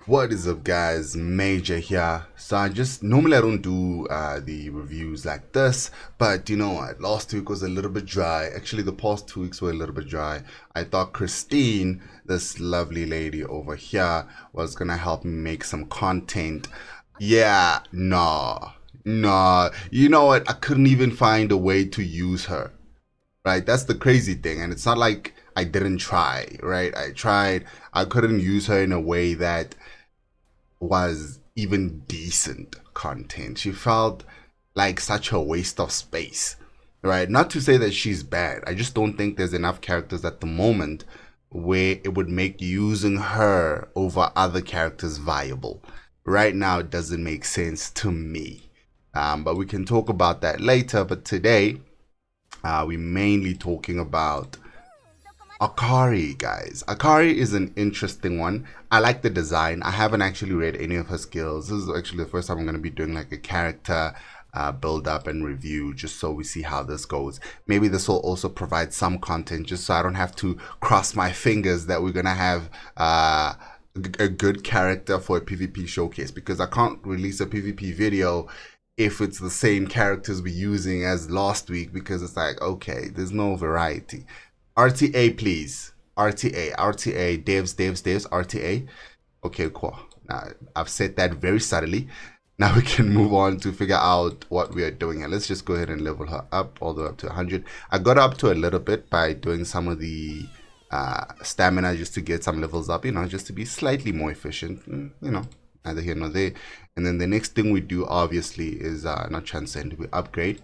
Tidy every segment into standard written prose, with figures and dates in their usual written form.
What is up, guys? Major here. So I just normally I don't do the reviews like this, but you know what? Last week was a little bit dry. Actually, the past 2 weeks were a little bit dry. I thought Christine, this lovely lady over here, was gonna help me make some content. Yeah, nah, nah. You know what? I couldn't even find a way to use her. Right? That's the crazy thing, and it's not like I didn't try. Right? I tried. I couldn't use her in a way that was even decent content. She felt like such a waste of space, right? Not to say that she's bad. I just don't think there's enough characters at the moment where it would make using her over other characters viable. Right now, it doesn't make sense to me. But we can talk about that later. But today, we're mainly talking about Akari, guys. Akari is an interesting one. I like the design. I haven't actually read any of her skills. This is actually the first time I'm going to be doing like a character build up and review just so we see how this goes. Maybe this will also provide some content just so I don't have to cross my fingers that we're going to have a good character for a PvP showcase, because I can't release a PvP video if it's the same characters we're using as last week, because it's like, okay, there's no variety. RTA, please. RTA, devs, RTA. Okay, cool. Now, I've said that very subtly. Now we can move on to figure out what we are doing. And let's just go ahead and level her up all the way up to 100. I got up to a little bit by doing some of the stamina just to get some levels up, you know, just to be slightly more efficient, you know, neither here nor there. And then the next thing we do, obviously, is not transcend. We upgrade.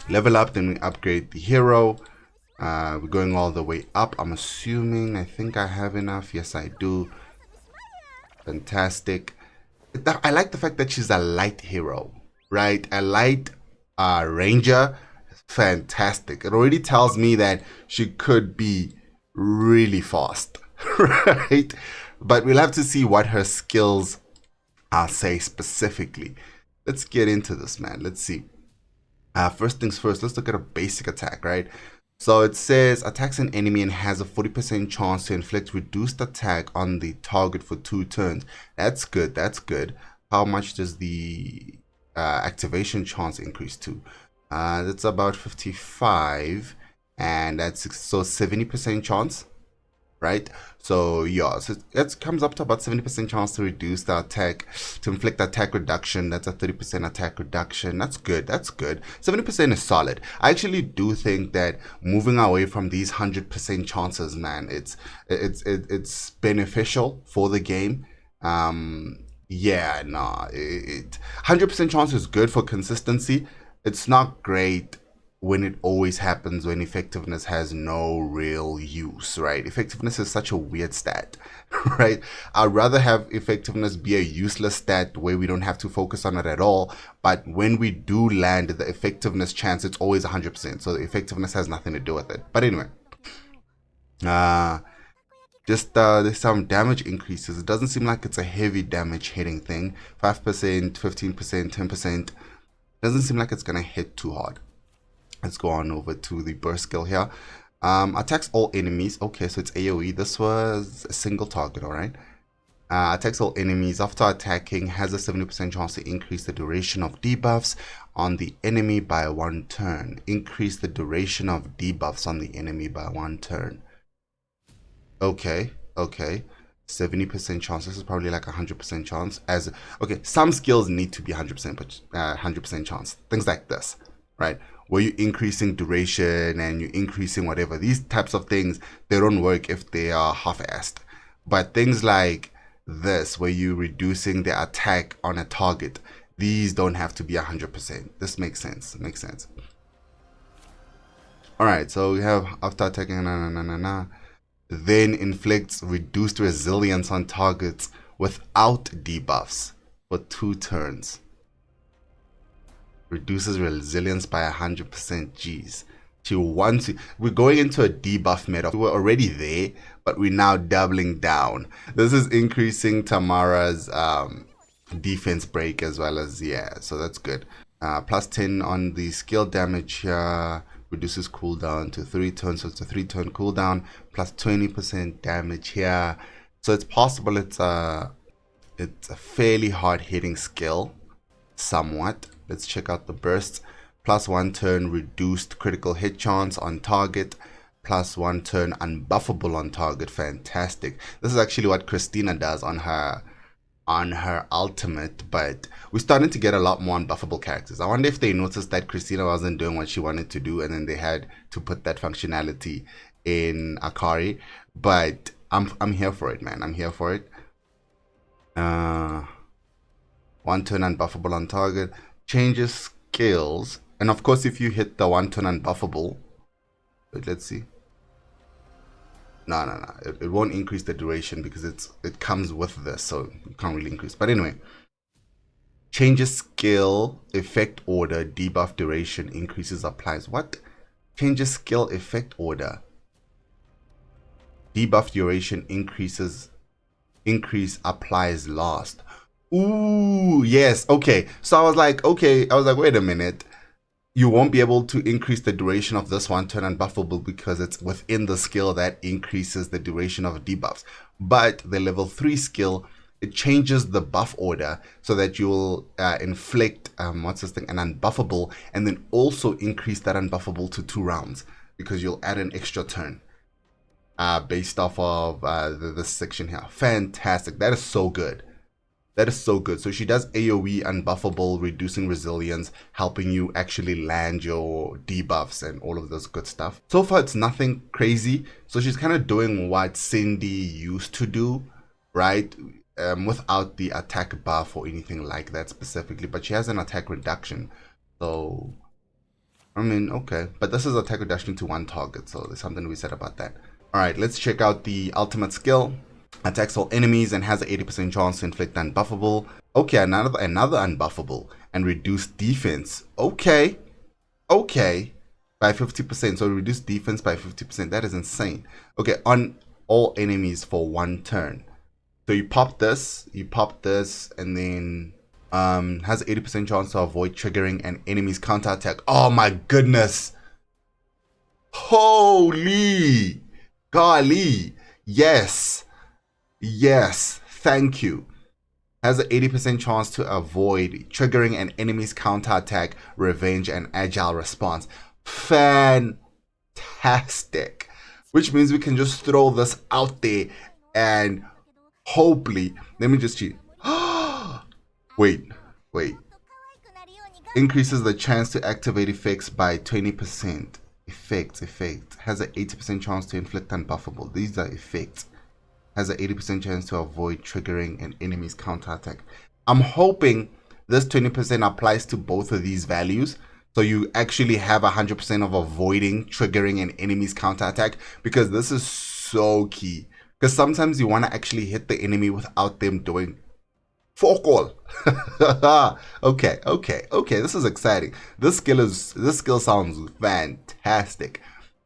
Level up, then we upgrade the hero. We're going all the way up. I'm assuming, I think I have enough. Yes, I do. Fantastic. I like the fact that she's a light hero, right? A light ranger. Fantastic. It already tells me that she could be really fast, right? But we'll have to see what her skills say specifically. Let's get into this, man. Let's see. First things first, let's look at a basic attack, right? So it says attacks an enemy and has a 40% chance to inflict reduced attack on the target for 2 turns. That's good. That's good. How much does the activation chance increase to? That's about 55, and that's so 70% chance, right? So yeah, so it comes up to about 70% chance to reduce the attack, to inflict attack reduction. That's a 30% attack reduction. That's good. That's good. 70% is solid. I actually do think that moving away from these 100% chances, man, it's beneficial for the game. Yeah, nah, 100% chance is good for consistency. It's not great when it always happens when effectiveness has no real use, right? Effectiveness is such a weird stat, right? I'd rather have effectiveness be a useless stat where we don't have to focus on it at all. But when we do land the effectiveness chance, it's always 100%. So the effectiveness has nothing to do with it. But anyway, there's some damage increases. It doesn't seem like it's a heavy damage hitting thing. 5%, 15%, 10%. Doesn't seem like it's gonna hit too hard. Let's go on over to the burst skill here. Attacks all enemies. Okay, so it's AoE. This was a single target, alright. Attacks all enemies. After attacking, has a 70% chance to increase the duration of debuffs on the enemy by 1 turn. Increase the duration of debuffs on the enemy by 1 turn. Okay, okay. 70% chance. This is probably like 100% chance. Okay, some skills need to be 100%, but 100% chance. Things like this, right? Where you're increasing duration and you're increasing whatever. These types of things, they don't work if they are half-assed. But things like this, where you're reducing the attack on a target, these don't have to be 100%. This makes sense. It makes sense. All right, so we have after attacking, then inflicts reduced resilience on targets without debuffs for 2 turns. Reduces resilience by 100%. Jeez. We're going into a debuff meta. We're already there, but we're now doubling down. This is increasing Tamara's defense break as well as, yeah, so that's good. Plus 10 on the skill damage here. Reduces cooldown to 3 turns, so it's a 3-turn cooldown. Plus 20% damage here. So it's possible it's a fairly hard-hitting skill, somewhat. Let's check out the bursts. +1 turn reduced critical hit chance on target. +1 turn unbuffable on target. Fantastic. This is actually what Christina does on her ultimate, but we're starting to get a lot more unbuffable characters. I wonder if they noticed that Christina wasn't doing what she wanted to do, and then they had to put that functionality in Akari. But I'm here for it, man. I'm here for it. 1 turn unbuffable on target, changes skills, and of course if you hit the 1 turn unbuffable, wait, let's see. No, it won't increase the duration because it comes with this, so you can't really increase. But anyway, changes skill effect order, debuff duration, increases applies. What? Changes skill effect order, debuff duration, increase applies last. Ooh, yes. Okay, so I was like, wait a minute, you won't be able to increase the duration of this 1 turn unbuffable because it's within the skill that increases the duration of debuffs. But the level 3 skill, it changes the buff order so that you'll inflict an unbuffable, and then also increase that unbuffable to 2 rounds because you'll add an extra turn based off of this section here. Fantastic. That is so good. That is so good. So she does AoE unbuffable, reducing resilience, helping you actually land your debuffs and all of this good stuff. So far, it's nothing crazy. So she's kind of doing what Cindy used to do, right? Without the attack buff or anything like that specifically. But she has an attack reduction. So, I mean, okay. But this is attack reduction to 1 target. So there's something to be said about that. All right, let's check out the ultimate skill. Attacks all enemies and has an 80% chance to inflict unbuffable. Okay, another unbuffable and reduce defense. Okay, by 50%. So reduce defense by 50%. That is insane. Okay, on all enemies for 1 turn. So you pop this, and then has 80% chance to avoid triggering an enemy's counterattack. Oh my goodness! Holy golly! Yes, thank you. Has an 80% chance to avoid triggering an enemy's counterattack, revenge, and agile response. Fantastic. Which means we can just throw this out there and hopefully, let me just cheat. Wait. Increases the chance to activate effects by 20%. Effects. Has an 80% chance to inflict unbuffable. These are effects. Has an 80% chance to avoid triggering an enemy's counterattack. I'm hoping this 20% applies to both of these values. So you actually have 100% of avoiding triggering an enemy's counterattack, because this is so key. Because sometimes you want to actually hit the enemy without them doing fuck all. Okay. This is exciting. This skill sounds fantastic.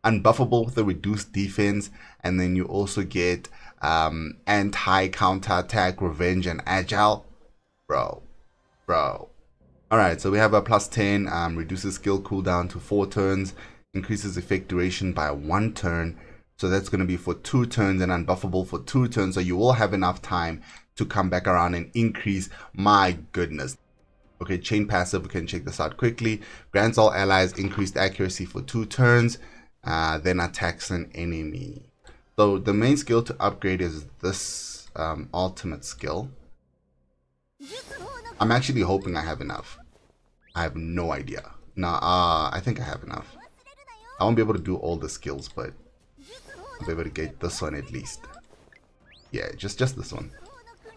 Unbuffable with a reduced defense, and then you also get anti counterattack, revenge, and agile. Bro. Alright, so we have a +10, reduces skill cooldown to 4 turns, increases effect duration by 1 turn. So that's going to be for 2 turns and unbuffable for 2 turns. So you will have enough time to come back around and increase. My goodness. Okay, chain passive, we can check this out quickly. Grants all allies increased accuracy for 2 turns, then attacks an enemy. So the main skill to upgrade is this ultimate skill. I'm actually hoping I have enough. I have no idea. Nah, I think I have enough. I won't be able to do all the skills, but I'll be able to get this one at least. Yeah, just this one.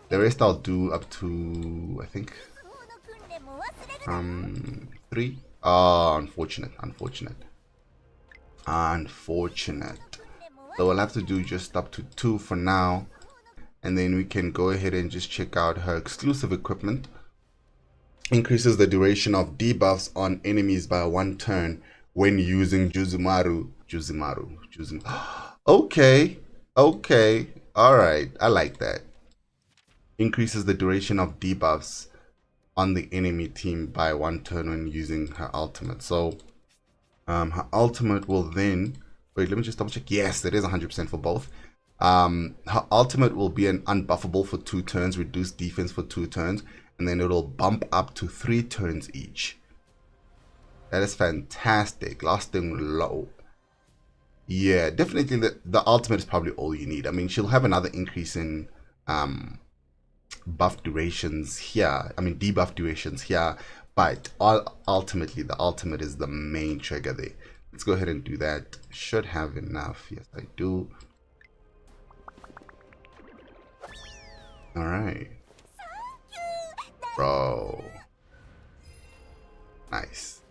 The rest I'll do up to, I think, 3. Oh, unfortunate. So we'll have to do just up to 2 for now, and then we can go ahead and just check out her exclusive equipment. Increases the duration of debuffs on enemies by 1 turn when using Juzumaru. Okay, alright, I like that. Increases the duration of debuffs on the enemy team by 1 turn when using her ultimate. So her ultimate will then, wait, let me just double check. Yes, it is 100% for both. Her ultimate will be an unbuffable for 2 turns, reduced defense for 2 turns, and then it'll bump up to 3 turns each. That is fantastic. Lasting low. Yeah, definitely the ultimate is probably all you need. I mean, she'll have another increase in buff durations here. I mean, debuff durations here. But ultimately, the ultimate is the main trigger there. Let's go ahead and do that. Should have enough. Yes, I do. All right. Bro. Nice.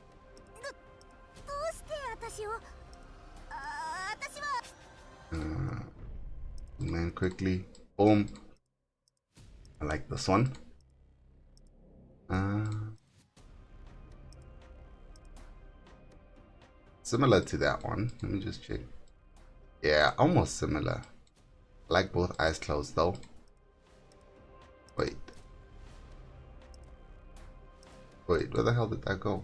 Man, quickly. Boom. I like this one. Similar to that one. Let me just check. Yeah, almost similar. I like both eyes closed though. Wait. Wait, where the hell did that go?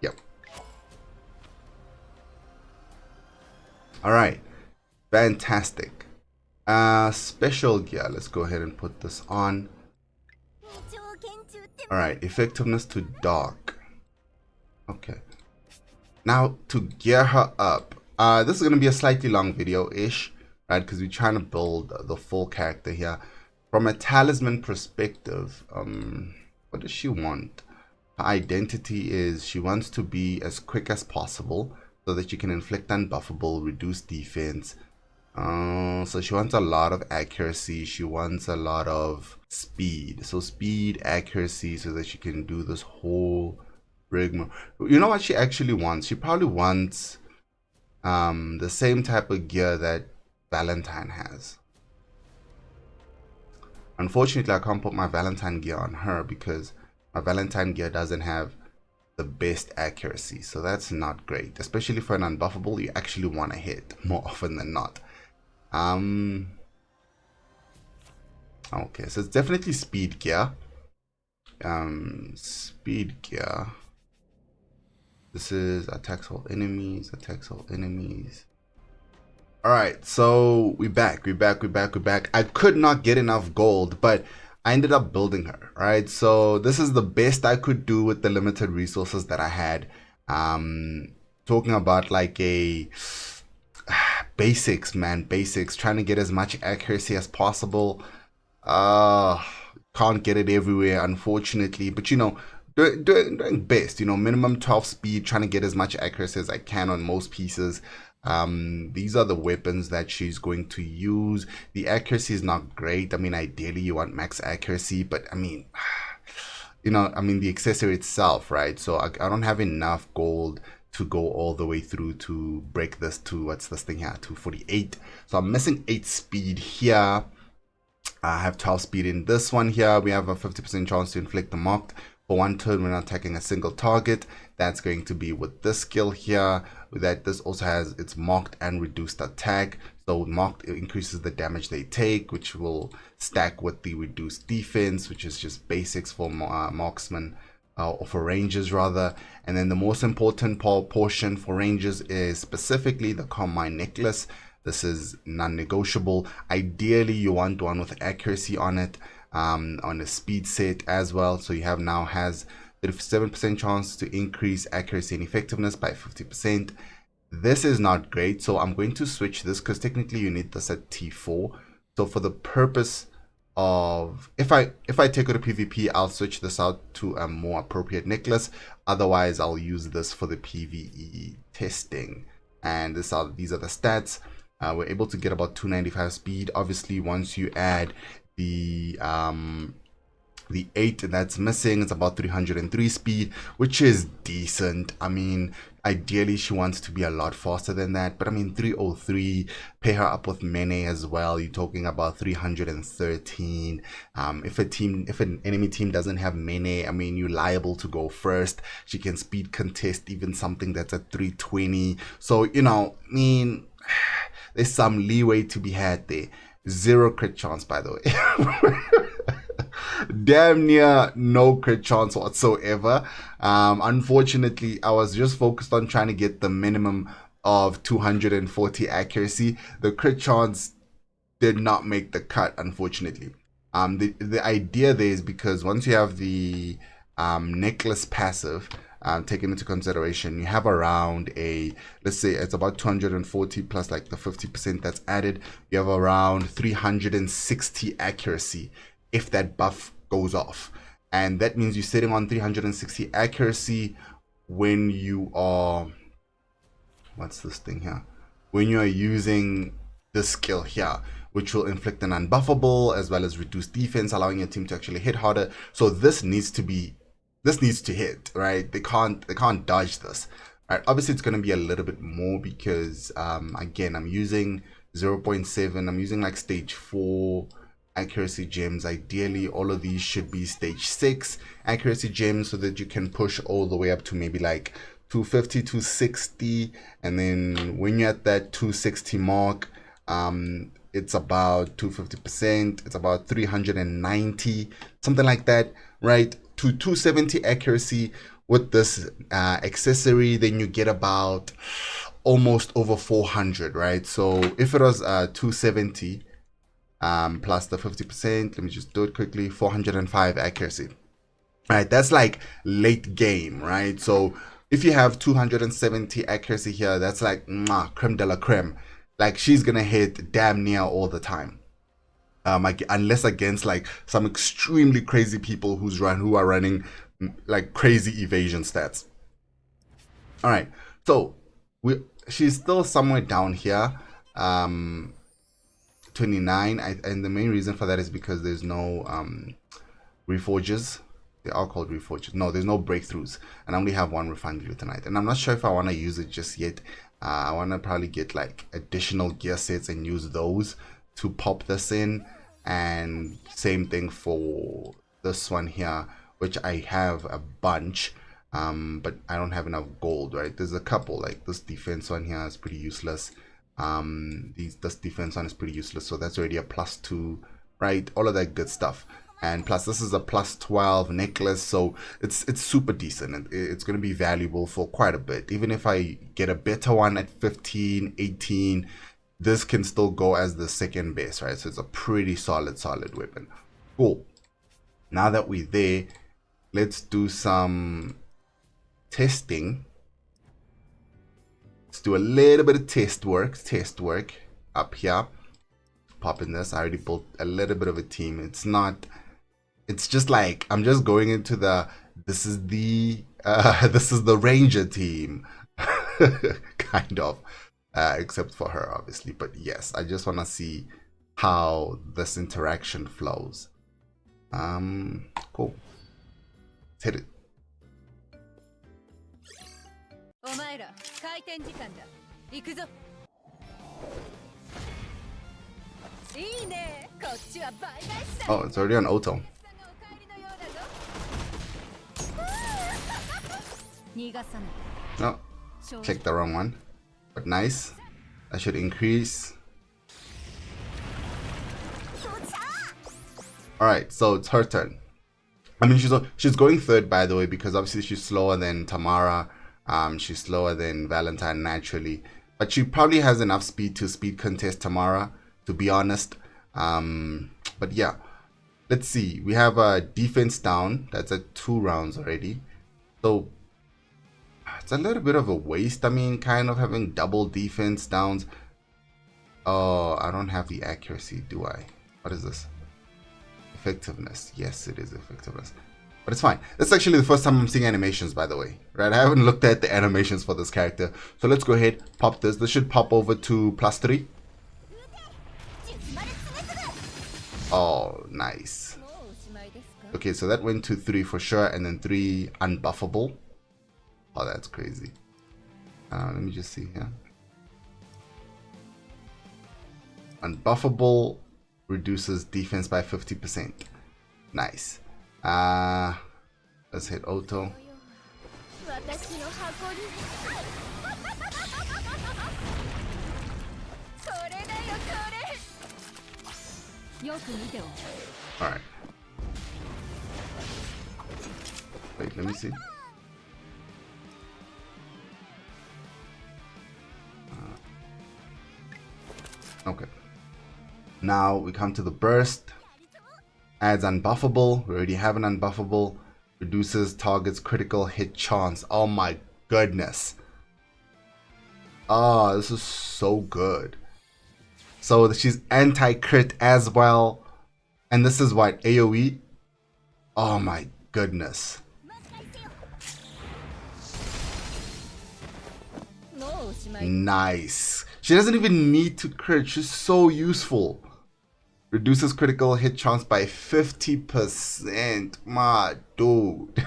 Yep. Alright. Fantastic. Special gear. Let's go ahead and put this on. Alright, effectiveness to dark. Okay. Now to gear her up. This is going to be a slightly long video-ish, right? Because we're trying to build the full character here. From a talisman perspective, what does she want? Her identity is she wants to be as quick as possible so that she can inflict unbuffable, reduce defense. So she wants a lot of accuracy. She wants a lot of speed. So speed, accuracy, so that she can do this whole rigmarole. You know what she actually wants? She probably wants the same type of gear that Valentine has. Unfortunately, I can't put my Valentine gear on her because my Valentine gear doesn't have the best accuracy. So that's not great. Especially for an unbuffable, you actually want to hit more often than not. Okay, so it's definitely speed gear. Speed gear. This is attacks all enemies, attacks all enemies. Alright, so we're back. I could not get enough gold, but I ended up building her, right? So this is the best I could do with the limited resources that I had. Talking about like a basics, man, basics, trying to get as much accuracy as possible. Can't get it everywhere, unfortunately, but you know, doing best, you know, minimum 12 speed, trying to get as much accuracy as I can on most pieces. These are the weapons that she's going to use. The accuracy is not great. I mean, ideally you want max accuracy, but I mean, you know, I mean the accessory itself, right? So I don't have enough gold to go all the way through to break this to, what's this thing here, 248. So I'm missing 8 speed here. I have 12 speed in this one here. We have a 50% chance to inflict the mocked for 1 turn when attacking a single target. That's going to be with this skill here. That this also has its mocked and reduced attack. So mocked increases the damage they take, which will stack with the reduced defense, which is just basics for marksmen. Or for rangers rather. And then the most important portion for rangers is specifically the Carmine necklace. This is non-negotiable. Ideally you want one with accuracy on it, on a speed set as well. So you have now has 37% chance to increase accuracy and effectiveness by 50%. This is not great, so I'm going to switch this because technically you need this at T4. So for the purpose of if I take it to PvP, I'll switch this out to a more appropriate necklace. Otherwise I'll use this for the PvE testing. And these are the stats. We're able to get about 295 speed. Obviously once you add the 8 that's missing, it's about 303 speed, which is decent. I mean, ideally she wants to be a lot faster than that, but I mean 303, pair her up with Mene as well, you're talking about 313. If an enemy team doesn't have Mene, I mean you're liable to go first. She can speed contest even something that's at 320. So you know, I mean, there's some leeway to be had there. 0 crit chance, by the way. Damn near no crit chance whatsoever. Unfortunately, I was just focused on trying to get the minimum of 240 accuracy. The crit chance did not make the cut, unfortunately. The idea there is because once you have the necklace passive taken into consideration, you have around let's say it's about 240 plus like the 50% that's added. You have around 360 accuracy if that buff goes off. And that means you're sitting on 360 accuracy when you are, what's this thing here? When you are using this skill here, which will inflict an unbuffable as well as reduce defense, allowing your team to actually hit harder. So this needs to hit, right? They can't dodge this. Right? Obviously it's going to be a little bit more because again, I'm using 0.7, I'm using like stage 4 accuracy gems. Ideally all of these should be stage 6 accuracy gems so that you can push all the way up to maybe like 250, 260, and then when you're at that 260 mark, it's about 250%, it's about 390, something like that, right? To 270 accuracy with this accessory, then you get about almost over 400, right? So if it was 270 plus the 50%, let me just do it quickly, 405 accuracy, right? That's like late game, right? So if you have 270 accuracy here, that's like creme de la creme. Like she's gonna hit damn near all the time, unless against like some extremely crazy people who are running like crazy evasion stats. All right, so she's still somewhere down here, 29, and the main reason for that is because there's no reforges. They are called reforges. No, there's no breakthroughs, and I only have one refined view tonight, and I'm not sure if I want to use it just yet. I want to probably get like additional gear sets and use those to pop this in, and same thing for this one here, which I have a bunch, but I don't have enough gold, right? There's a couple, like this defense one here is pretty useless. This defense one is pretty useless, so that's already a +2, right? All of that good stuff. And plus this is a +12 necklace, so it's super decent, and it's going to be valuable for quite a bit. Even if I get a better one at 15, 18, this can still go as the second base, right? So it's a pretty solid weapon. Cool. Now that we're there, let's do some testing. Let's do a little bit of test work up here. Popping this. I already built a little bit of a team. It's just like I'm just going into this is the ranger team kind of, except for her obviously. But yes, I just want to see how this interaction flows. Cool. Let's hit it. Oh, it's already on auto. No, check the wrong one, but nice. I should increase. All right, so it's her turn. I mean, she's going third, by the way, because obviously she's slower than Tamara. She's slower than Valentine naturally, but she probably has enough speed to speed contest Tamara, to be honest. But yeah, let's see. We have a defense down. That's at 2 rounds already, so it's a little bit of a waste. I mean, kind of having double defense downs. Oh, I don't have the accuracy, do I? What is this? Effectiveness. Yes, it is effectiveness, but it's fine. It's actually the first time I'm seeing animations, by the way, right? I haven't looked at the animations for this character, so let's go ahead, pop this. This should pop over to +3. Oh, nice. Okay, so that went to 3 for sure, and then 3 unbuffable. Oh, that's crazy. Let me just see here. Unbuffable reduces defense by 50%. Nice. Let's hit auto. All right. Wait, let me see. Now we come to the burst. Adds unbuffable. We already have an unbuffable. Reduces target's critical hit chance. Oh my goodness. Oh, this is so good. So she's anti-crit as well. And this is what? AoE? Oh my goodness. Nice. She doesn't even need to crit. She's so useful. Reduces critical hit chance by 50%. My dude.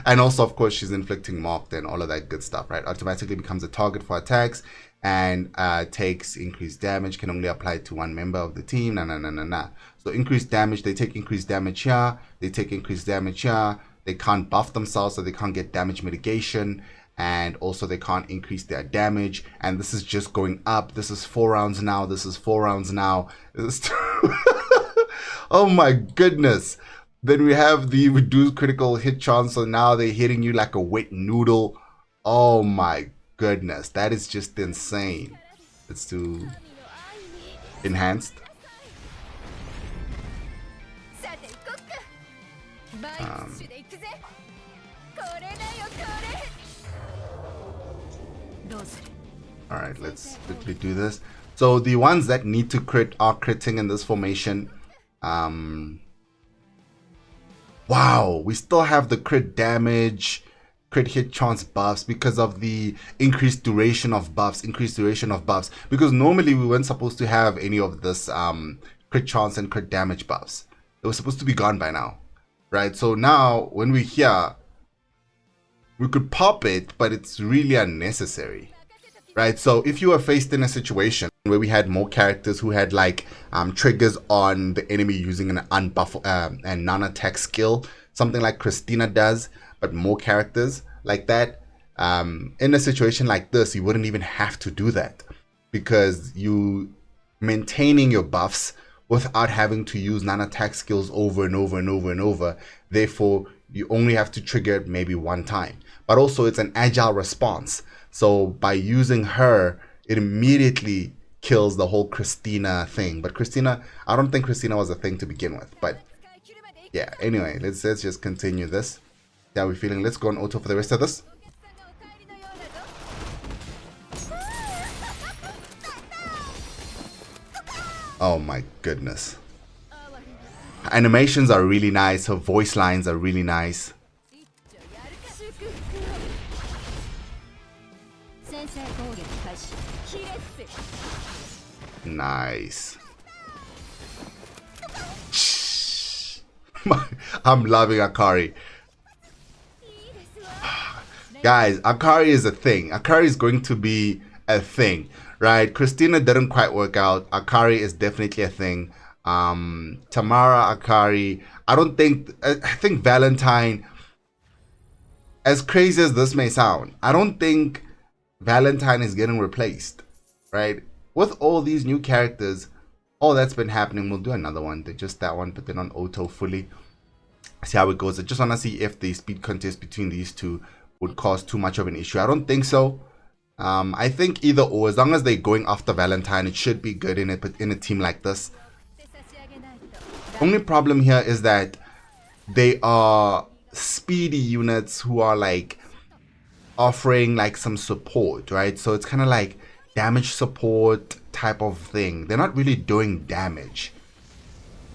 And also, of course, she's inflicting marked and all of that good stuff, right? Automatically becomes a target for attacks and takes increased damage. Can only apply to one member of the team. So increased damage. They take increased damage here. They take increased damage here. They can't buff themselves, so they can't get damage mitigation. And also they can't increase their damage, and this is just going up. This is 4 rounds now. This is 4 rounds now. This is oh my goodness. Then we have the reduced critical hit chance, so now they're hitting you like a wet noodle. Oh my goodness, that is just insane. Let's do enhanced. All right, let's quickly do this. So the ones that need to crit are critting in this formation. Wow, we still have the crit damage, crit hit chance buffs because of the increased duration of buffs. Because normally we weren't supposed to have any of this crit chance and crit damage buffs. They were supposed to be gone by now, right? So now when we're here, we could pop it, but it's really unnecessary. Right, so if you were faced in a situation where we had more characters who had like triggers on the enemy using an unbuff and non-attack skill, something like Christina does, but more characters like that, in a situation like this, you wouldn't even have to do that because you maintaining your buffs without having to use non-attack skills over and over and over and over. Therefore, you only have to trigger it maybe one time. But also, it's an agile response. So by using her, it immediately kills the whole Christina thing. But Christina, I don't think Christina was a thing to begin with. But yeah, anyway, let's just continue this. How are we feeling? Let's go on auto for the rest of this. Oh my goodness. Animations are really nice. Her voice lines are really nice. Nice. I'm loving Akari. Guys, Akari is a thing. Akari is going to be a thing, right? Christina didn't quite work out. Akari is definitely a thing. Tamara, Akari. I think Valentine, as crazy as this may sound, I don't think Valentine is getting replaced, right? With all these new characters, all that's been happening. We'll do another one, just that one, but then on auto fully. See how it goes. I just want to see if the speed contest between these two would cause too much of an issue. I don't think so. I think either or, as long as they're going after Valentine, it should be good in a team like this. Only problem here is that they are speedy units who are like offering like some support, right? So it's kind of like damage support type of thing. They're not really doing damage,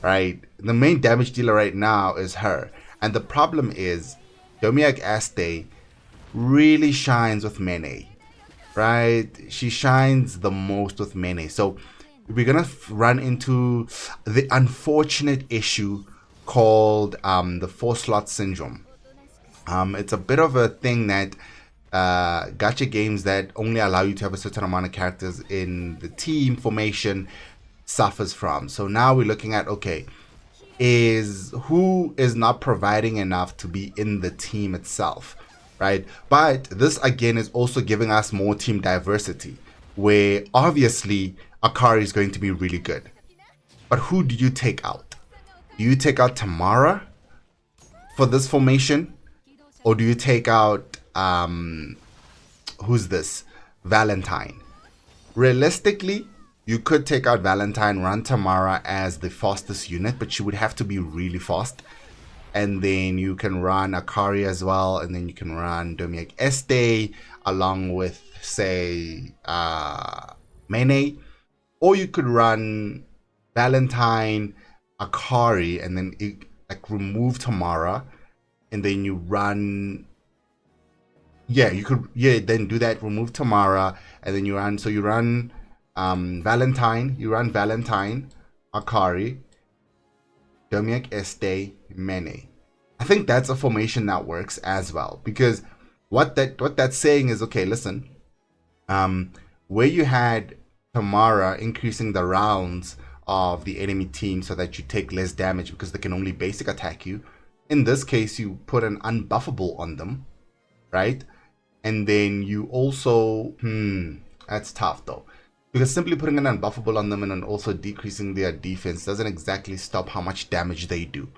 right? The main damage dealer right now is her, and the problem is Domiak Aste really shines with Mene, right? She shines the most with Mene. So we're gonna run into the unfortunate issue called the 4-slot syndrome. It's a bit of a thing that gacha games that only allow you to have a certain amount of characters in the team formation suffers from. So now we're looking at, okay, who is not providing enough to be in the team itself, right? But this again is also giving us more team diversity, where obviously Akari is going to be really good. But who do you take out? Do you take out Tamara for this formation? Or do you take out who's this? Valentine. Realistically, You could take out Valentine, run Tamara as the fastest unit, but she would have to be really fast. And then you can run Akari as well, and then you can run Domiak Este along with, say, Mene. Or you could run Valentine, Akari, and then remove Tamara, and then you run. Yeah, you could. Yeah, then do that. Remove Tamara, and then you run. So you run Valentine. You run Valentine, Akari, Domiak Este, Mene. I think that's a formation that works as well, because what that's saying is, okay, listen, where you had Tamara increasing the rounds of the enemy team so that you take less damage because they can only basic attack you. In this case, you put an unbuffable on them, right? And then you also, that's tough though, because simply putting an unbuffable on them and then also decreasing their defense doesn't exactly stop how much damage they do.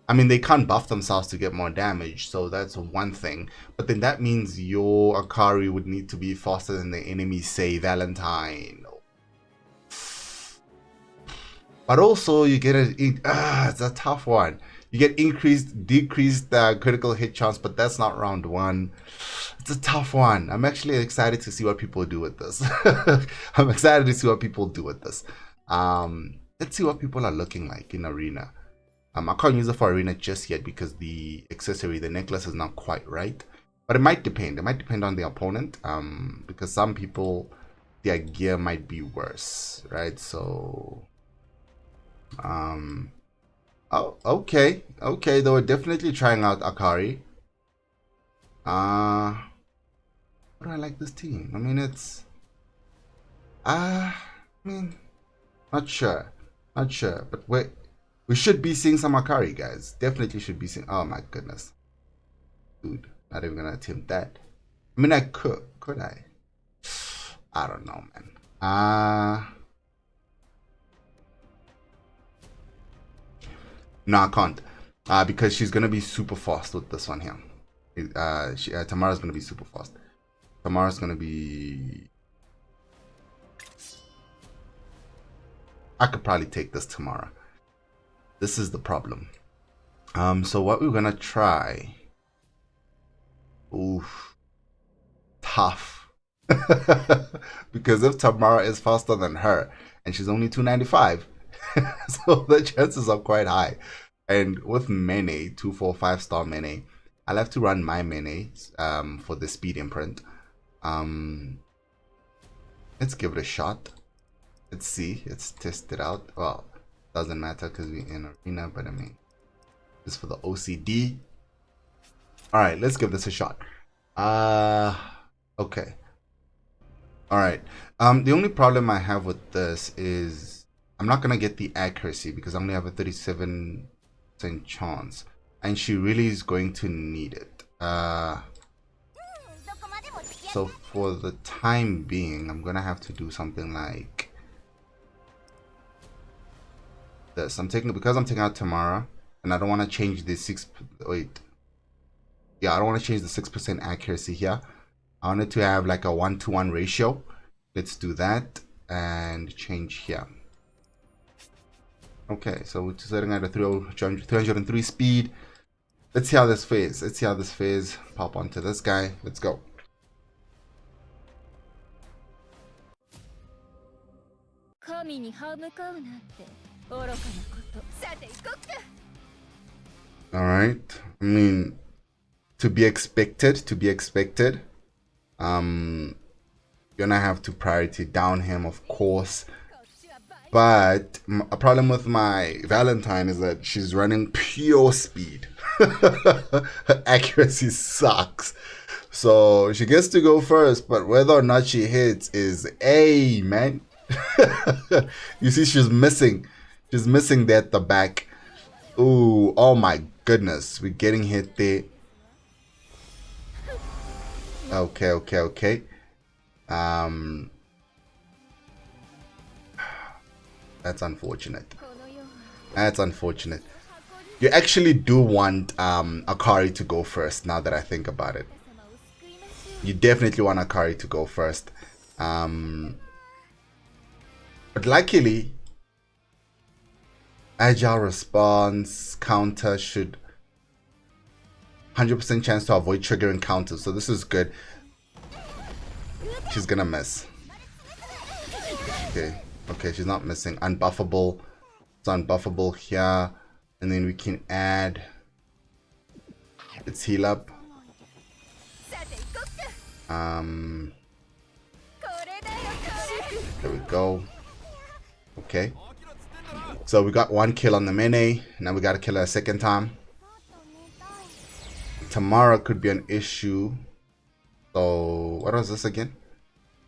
I mean, they can't buff themselves to get more damage, so that's one thing. But then that means your Akari would need to be faster than the enemy, say, Valentine. But also, you get it's a tough one. You get decreased critical hit chance, but that's not round one. It's a tough one. I'm actually excited to see what people do with this. I'm excited to see what people do with this. Let's see what people are looking like in Arena. I can't use it for Arena just yet because the accessory, the necklace, is not quite right. But it might depend. It might depend on the opponent. Because some people, their gear might be worse, right? So, oh, okay, they were definitely trying out Akari. Why do I like this team? I mean, it's, not sure, but wait. We should be seeing some Akari, guys. Definitely should be seeing. Oh my goodness, dude! Not even gonna attempt that. I mean, I could I? I don't know, man. No, I can't. Because she's gonna be super fast with this one here. Tamara's gonna be super fast. Tamara's gonna be. I could probably take this Tamara. This is the problem. So what we're gonna try. Oof. Tough. Because if Tamara is faster than her, and she's only 295, so the chances are quite high. And with Mene, 245 star Mene, I'll have to run my Mene for the speed imprint. Let's give it a shot. Let's see. Let's test it out. Well, doesn't matter because we're in Arena, but I mean, just for the OCD. All right, let's give this a shot. Okay. All right. The only problem I have with this is I'm not gonna get the accuracy because I only have a 37% chance, and she really is going to need it. So for the time being, I'm gonna have to do something like this. Because I'm taking out Tamara, and I don't want to change the 6%. Yeah, I don't want to change the 6% accuracy here. I want it to have like a 1-to-1 ratio. Let's do that and change here. Okay, so we're setting at a 303 speed. Let's see how this fares. Pop onto this guy. Let's go. All right. I mean, to be expected. You're gonna have to priority down him, of course. But a problem with my Valentine is that she's running pure speed. Her accuracy sucks. So she gets to go first, but whether or not she hits is A, man. You see, she's missing. She's missing there at the back. Ooh, oh my goodness. We're getting hit there. Okay. That's unfortunate. You actually do want Akari to go first, now that I think about it. You definitely want Akari to go first. But luckily, agile response counter should 100% chance to avoid triggering counters. So this is good. She's gonna miss. Okay. Okay, she's not missing. Unbuffable. It's unbuffable here. And then we can add its heal up. There we go. Okay. So we got one kill on the Mene. Now we gotta kill her a second time. Tamara could be an issue. So what was this again?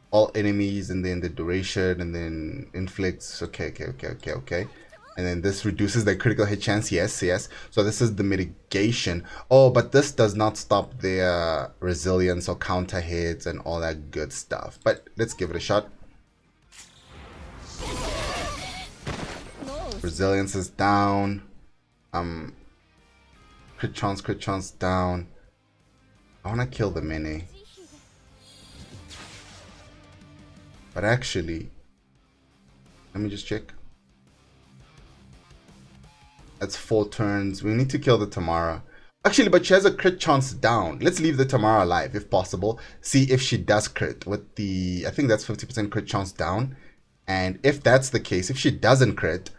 All enemies, and then the duration, and then inflicts. Okay. And then this reduces the critical hit chance. Yes. So this is the mitigation. Oh, but this does not stop their resilience or counter hits and all that good stuff. But let's give it a shot. Resilience is down. Crit chance down. I want to kill the Mene. But actually, let me just check. That's 4 turns. We need to kill the Tamara. Actually, but she has a crit chance down. Let's leave the Tamara alive if possible. See if she does crit with the... I think that's 50% crit chance down. And if that's the case, if she doesn't crit,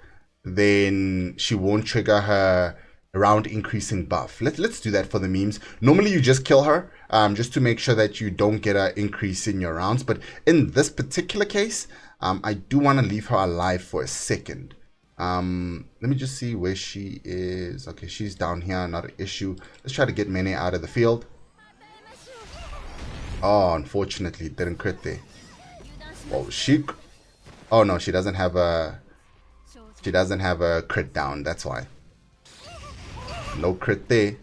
then she won't trigger her round increasing buff. Let's do that for the memes. Normally you just kill her just to make sure that you don't get an increase in your rounds. But in this particular case, I do want to leave her alive for a second. Let me just see where she is. Okay, she's down here, not an issue. Let's try to get Mene out of the field. Oh, unfortunately, it didn't crit there. Oh, oh no, she doesn't have a crit down. That's why. No crit there.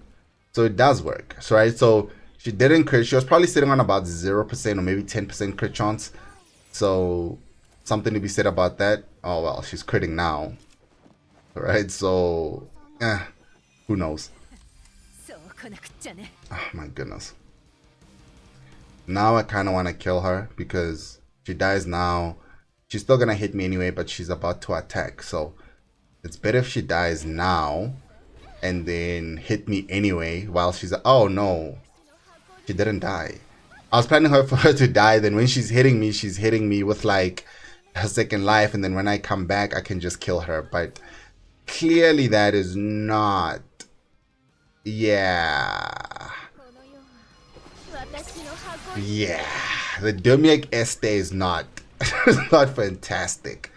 So it does work. So right, so she didn't crit. She was probably sitting on about 0% or maybe 10% crit chance. So something to be said about that. Oh well, she's critting now. Right, so who knows? Oh my goodness. Now I kind of want to kill her because she dies now. She's still gonna hit me anyway, but she's about to attack. So it's better if she dies now and then hit me anyway while she's... Oh no, she didn't die. I was planning for her to die. Then when she's hitting me with like her second life, and then when I come back I can just kill her. But clearly that is not... Yeah, the Domiak Este is not not fantastic.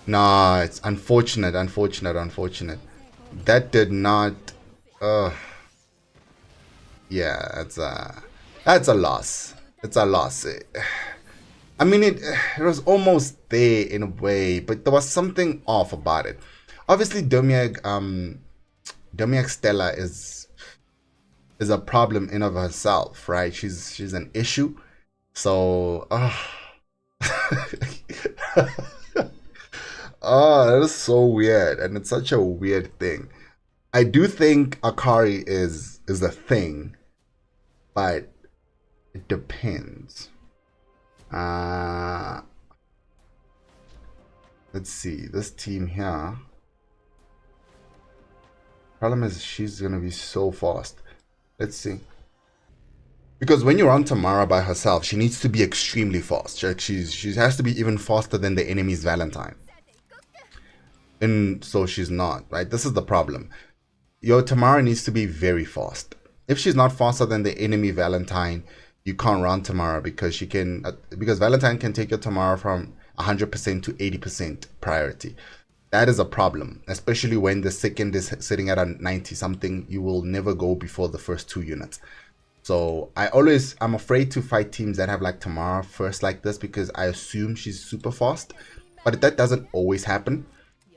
No, it's unfortunate. That did not... yeah, that's a loss. It's a loss. I mean, it was almost there in a way, but there was something off about it. Obviously, Domiak Stella is a problem in of herself, right? She's an issue. So, oh, that is so weird, and it's such a weird thing. I do think Akari is a thing, but it depends. Let's see, this team here. Problem is she's gonna be so fast. Let's see. Because when you're on Tamara by herself, she needs to be extremely fast. Like she has to be even faster than the enemy's Valentine. And so she's not, right? This is the problem. Your Tamara needs to be very fast. If she's not faster than the enemy Valentine, you can't run Tamara because she can... because Valentine can take your Tamara from 100% to 80% priority. That is a problem, especially when the second is sitting at a 90 something. You will never go before the first 2 units. So I'm afraid to fight teams that have like Tamara first like this, because I assume she's super fast, but that doesn't always happen.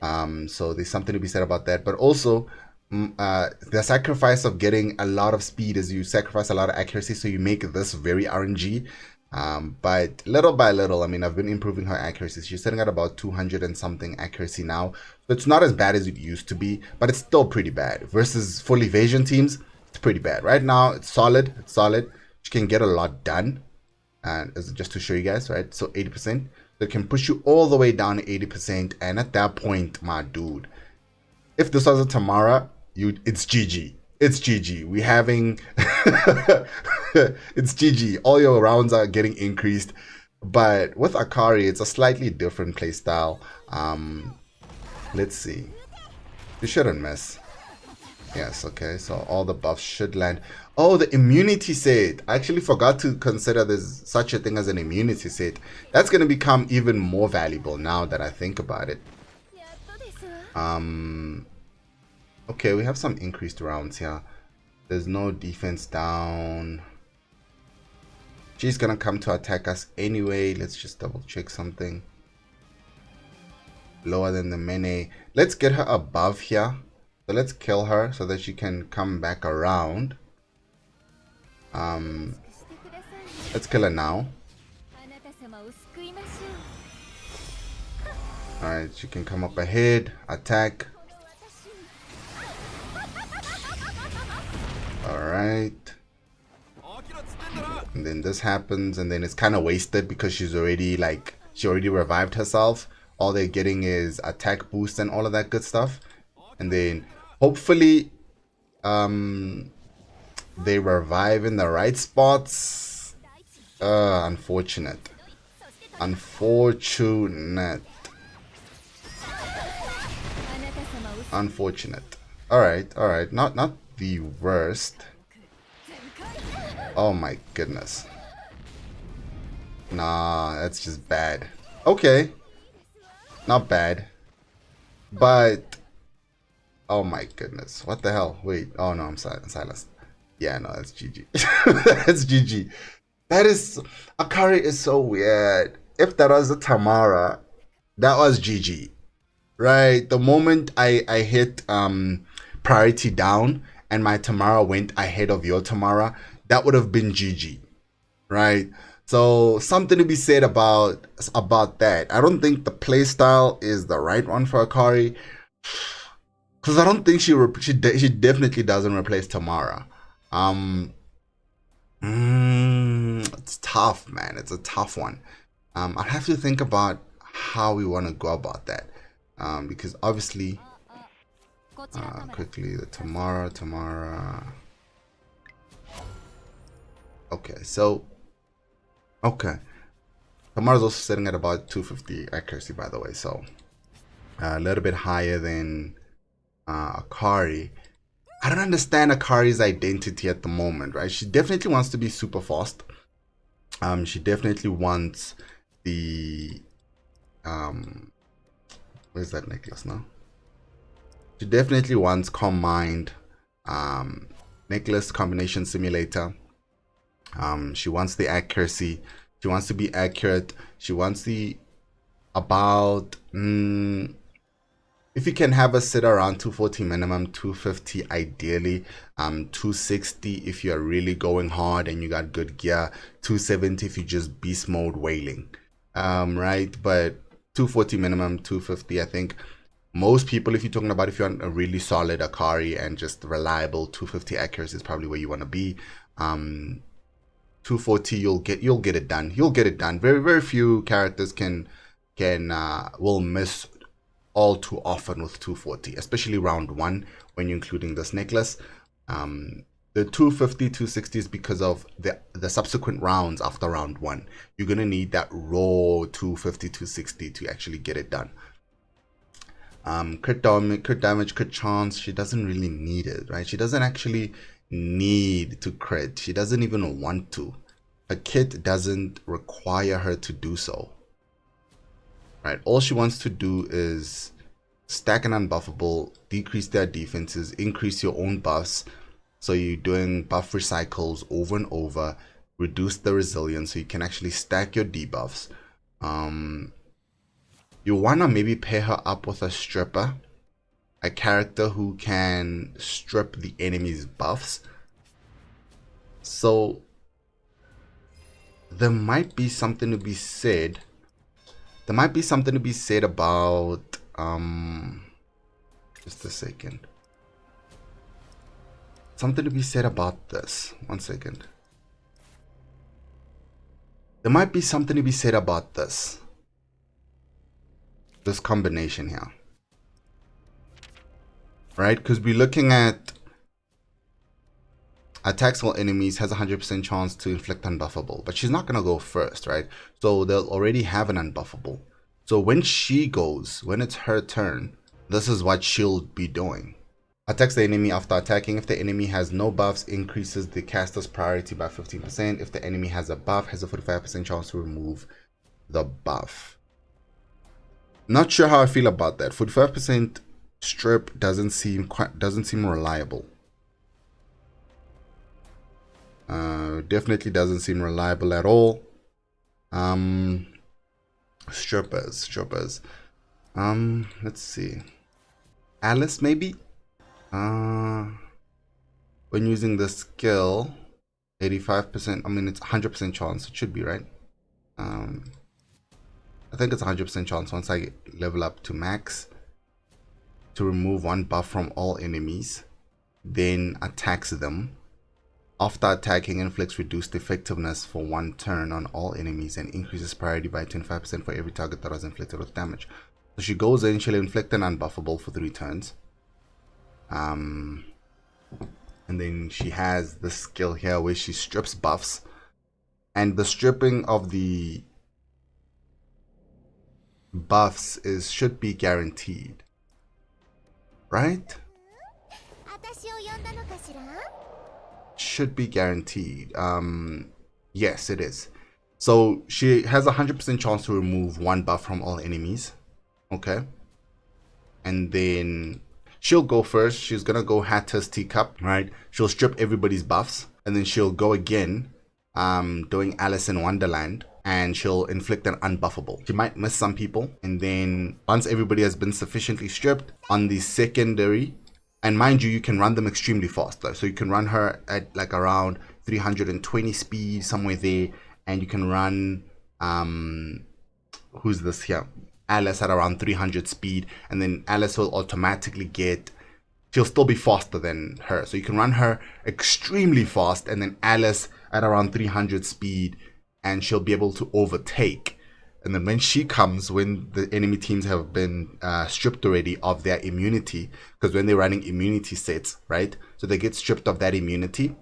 So there's something to be said about that. But also the sacrifice of getting a lot of speed is you sacrifice a lot of accuracy, so you make this very RNG. But little by little, I mean, I've been improving her accuracy. She's sitting at about 200 and something accuracy now, so it's not as bad as it used to be, but it's still pretty bad. Versus full evasion teams, it's pretty bad. Right now, it's solid. She can get a lot done. and just to show you guys, right? So 80%, so it can push you all the way down to 80%, and at that point, my dude, if this was a Tamara, it's GG. It's GG. We having it's GG. All your rounds are getting increased. But with Akari, it's a slightly different playstyle. Let's see. You shouldn't miss. Yes, okay. So all the buffs should land. Oh, the immunity set. I actually forgot to consider there's such a thing as an immunity set. That's going to become even more valuable now that I think about it. Okay, we have some increased rounds here. There's no defense down. She's gonna come to attack us anyway. Let's just double check something. Lower than the melee. Let's get her above here. So let's kill her so that she can come back around. Let's kill her now. Alright, she can come up ahead, attack. Alright. And then this happens, and then it's kind of wasted because she's already she already revived herself. All they're getting is attack boost and all of that good stuff. And then hopefully they revive in the right spots. Unfortunate. Unfortunate. Unfortunate. Alright. Not the worst. Oh my goodness. Nah, that's just bad. Okay. Not bad. But oh my goodness. What the hell? Wait. Oh no, I'm silenced. Yeah, no, that's GG. That's GG. That is... Akari is so weird. If that was a Tamara, that was GG. Right? The moment I hit priority down and my Tamara went ahead of your Tamara, that would have been GG. Right? So something to be said about that. I don't think the playstyle is the right one for Akari. Because I don't think she definitely doesn't replace Tamara. It's tough, man. It's a tough one. I have to think about how we want to go about that. Because obviously, quickly the Tamara. Okay, so Tamara's also sitting at about 250 accuracy, by the way. So a little bit higher than Akari. I don't understand Akari's identity at the moment, right? She definitely wants to be super fast. She definitely wants the where's that necklace now? She definitely wants Calm Mind, necklace combination simulator. She wants the accuracy. She wants to be accurate. She wants the about if you can have us sit around 240 minimum, 250 ideally, 260 if you're really going hard and you got good gear, 270 if you just beast mode wailing, right? But 240 minimum, 250, I think most people, if you're talking about if you're on a really solid Akari and just reliable, 250 accuracy is probably where you want to be. 240 you'll get it done. You'll get it done. Very few characters will miss all too often with 240, especially round 1 when you're including this necklace. The 250 260 is because of the subsequent rounds after round 1. You're gonna need that raw 250 260 to actually get it done. Crit damage, crit chance, she doesn't really need it, right? She doesn't actually need to crit. She doesn't even want to. Her kit doesn't require her to do so, right? All she wants to do is stack an unbuffable, decrease their defenses, increase your own buffs. So you're doing buff recycles over and over, reduce the resilience so you can actually stack your debuffs. You wanna maybe pair her up with a stripper, a character who can strip the enemy's buffs. So there might be something to be said. There might be something to be said about just a second. Something to be said about this. 1 second. There might be something to be said about this combination here, right? Because we're looking at attacks all enemies, has a 100% chance to inflict unbuffable, but she's not going to go first, right? So they'll already have an unbuffable. So when she goes, when it's her turn, this is what she'll be doing. Attacks the enemy after attacking. If the enemy has no buffs, increases the caster's priority by 15%. If the enemy has a buff, has a 45% chance to remove the buff. Not sure how I feel about that. 45% strip doesn't seem reliable. Definitely doesn't seem reliable at all. Strippers. Let's see. Alice, maybe? When using the skill, 85%. I mean, it's 100% chance. It should be, right? I think it's 100% chance once I level up to max to remove one buff from all enemies, then attacks them. After attacking, inflicts reduced effectiveness for one turn on all enemies and increases priority by 25% for every target that was inflicted with damage. So she goes in, she'll inflict an unbuffable for 3 turns. And then she has the skill here where she strips buffs. And the stripping of the buffs should be guaranteed. Right? Should be guaranteed. Yes, it is. So she has a 100% chance to remove one buff from all enemies. Okay. And then she'll go first. She's gonna go Hatter's Teacup, right? She'll strip everybody's buffs, and then she'll go again, doing Alice in Wonderland, and she'll inflict an unbuffable. She might miss some people, and then once everybody has been sufficiently stripped on the secondary, and mind you, you can run them extremely fast though. So you can run her at like around 320 speed, somewhere there, and you can run who's this here? Alice at around 300 speed, and then Alice will automatically get, she'll still be faster than her. So you can run her extremely fast, and then Alice at around 300 speed, and she'll be able to overtake. And then when she comes, when the enemy teams have been stripped already of their immunity, because when they're running immunity sets, right? So they get stripped of that immunity,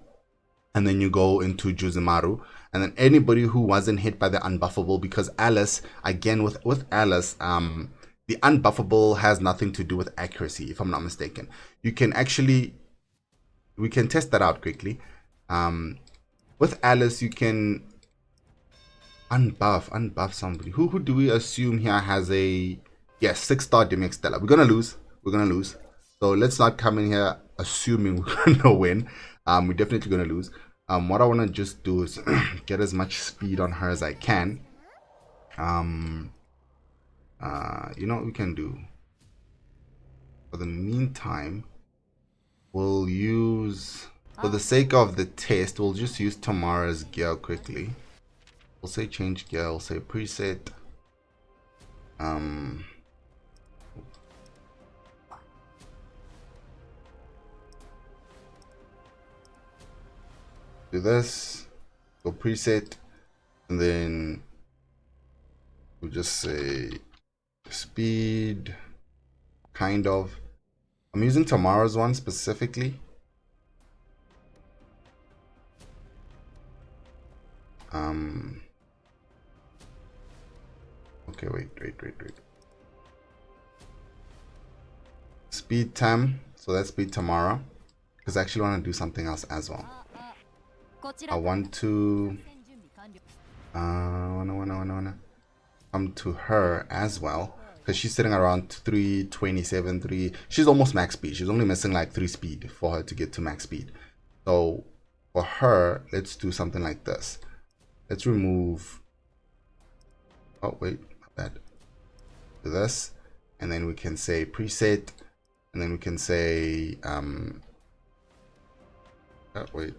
and then you go into Juzumaru, and then anybody who wasn't hit by the unbuffable, because Alice, again with Alice, the unbuffable has nothing to do with accuracy, if I'm not mistaken. You can actually, we can test that out quickly. With Alice, you can unbuff somebody. Who do we assume here has a, yes, 6-star Demic Stella? We're gonna lose. So let's not come in here assuming we're gonna win. We're definitely gonna lose. What I want to just do is get as much speed on her as I can. You know what we can do? For the meantime, we'll use, for the sake of the test, we'll just use Tamara's gear quickly. We'll say change gear, we'll say preset. Do this, go preset, and then we'll just say speed, kind of. I'm using Tamara's one specifically. Okay, wait. Speed Tam, so that's speed Tamara, because I actually want to do something else as well. I want to wanna come to her as well, because she's sitting around 327. She's almost max speed. She's only missing like 3 speed for her to get to max speed. So for her, let's do something like this. Let's remove, oh wait, not bad. Do this, and then we can say preset, and then we can say oh wait,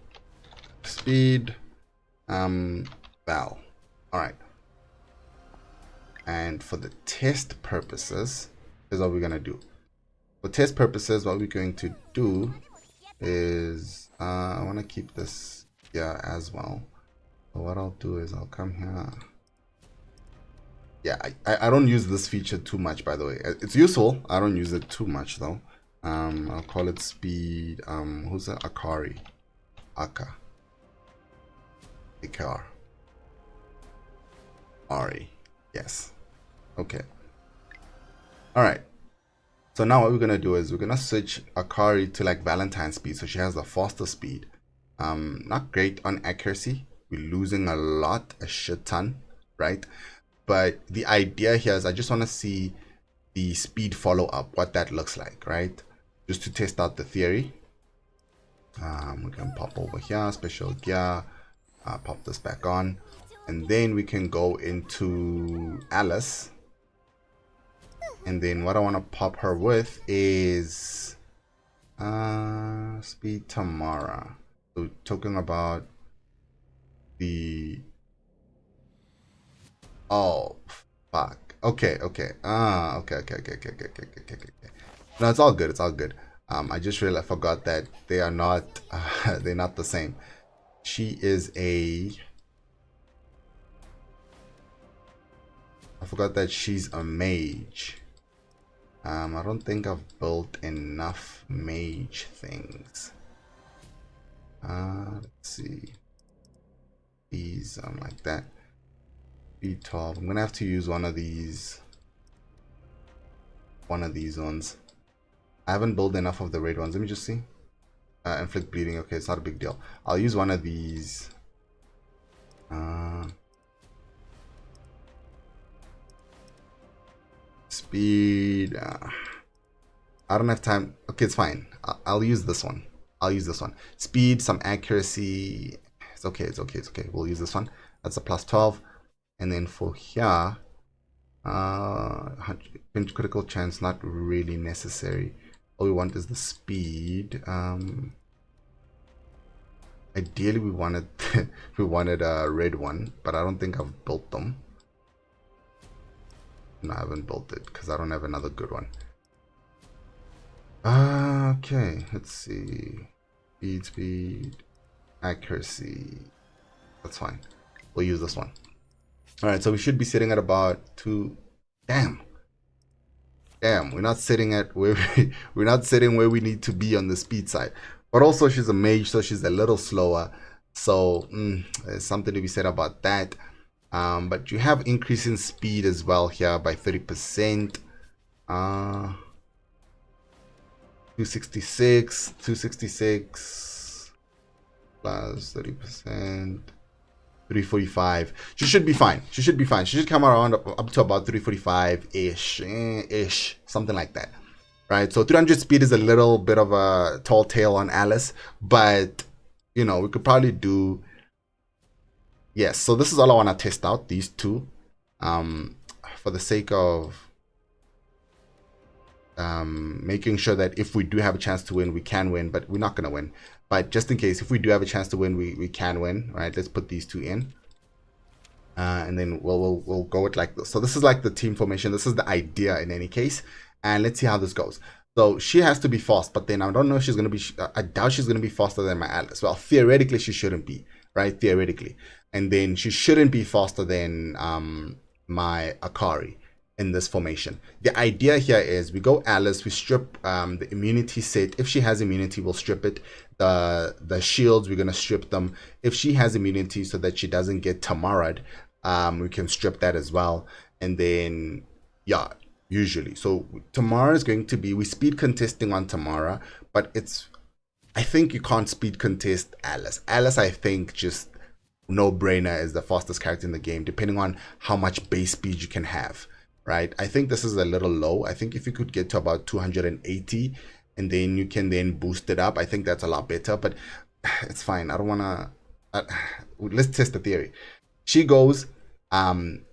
speed val. All right. And for the test purposes, is what we're gonna do. For test purposes, what we're going to do is I want to keep this here as well. So what I'll do is I'll come here. Yeah, I don't use this feature too much, by the way. It's useful. I don't use it too much though. I'll call it speed. Who's that? Akari. Akar. Ari. Yes. Okay. All right. So now what we're gonna do is we're gonna switch Akari to like Valentine speed, so she has the faster speed. Not great on accuracy. We're losing a lot, a shit ton, right? But the idea here is I just want to see the speed follow up, what that looks like, right? Just to test out the theory. We can pop over here, special gear, pop this back on, and then we can go into Alice. And then what I want to pop her with is speed Tamara. So talking about the oh fuck. Okay. Okay. No, it's all good. It's all good. I just really forgot that they are not they're not the same. She is a I forgot that she's a mage. I don't think I've built enough mage things. Let's see. These like that. B12. I'm gonna have to use one of these ones. I haven't built enough of the red ones. Let me just see. Inflict bleeding. Okay, it's not a big deal. I'll use one of these. Speed. I don't have time. Okay, it's fine. I'll use this one. I'll use this one. Speed, some accuracy. It's okay. It's okay. It's okay. We'll use this one. That's a plus 12. And then for here, pinch critical chance, not really necessary. All we want is the speed. Ideally, we wanted we wanted a red one, but I don't think I've built them. No, I haven't built it because I don't have another good one. Okay, let's see. Speed, accuracy. That's fine. We'll use this one. All right, so we should be sitting at about 2. Damn, we're not sitting at where we're not sitting where we need to be on the speed side. But also, she's a mage, so she's a little slower. So there's something to be said about that. But you have increase in speed as well here by 30%. 266 plus 30%. 345. She should be fine. She should come around up to about 345 ish, something like that, right? So 300 speed is a little bit of a tall tale on Alice, but you know, we could probably do. Yes, so this is all I want to test out, these two, for the sake of making sure that if we do have a chance to win, we can win, but we're not going to win. But just in case, if we do have a chance to win, we can win, right? Let's put these two in. And then we'll go with like this. So this is like the team formation. This is the idea in any case. And let's see how this goes. So she has to be fast, but then I don't know if she's going to be, I doubt she's going to be faster than my Alice. Well, theoretically, she shouldn't be, right? Theoretically. And then she shouldn't be faster than my Akari in this formation. The idea here is we go Alice, we strip the immunity set. If she has immunity, we'll strip it. The shields, we're gonna strip them. If she has immunity so that she doesn't get Tamara'd, we can strip that as well. And then yeah, usually. So Tamara is going to be, we speed contesting on Tamara, but I think you can't speed contest Alice. Alice, I think, just no-brainer is the fastest character in the game, depending on how much base speed you can have. Right, I think this is a little low. I think if you could get to about 280 and then you can then boost it up, I think that's a lot better, but it's fine. I don't want to let's test the theory. She goes and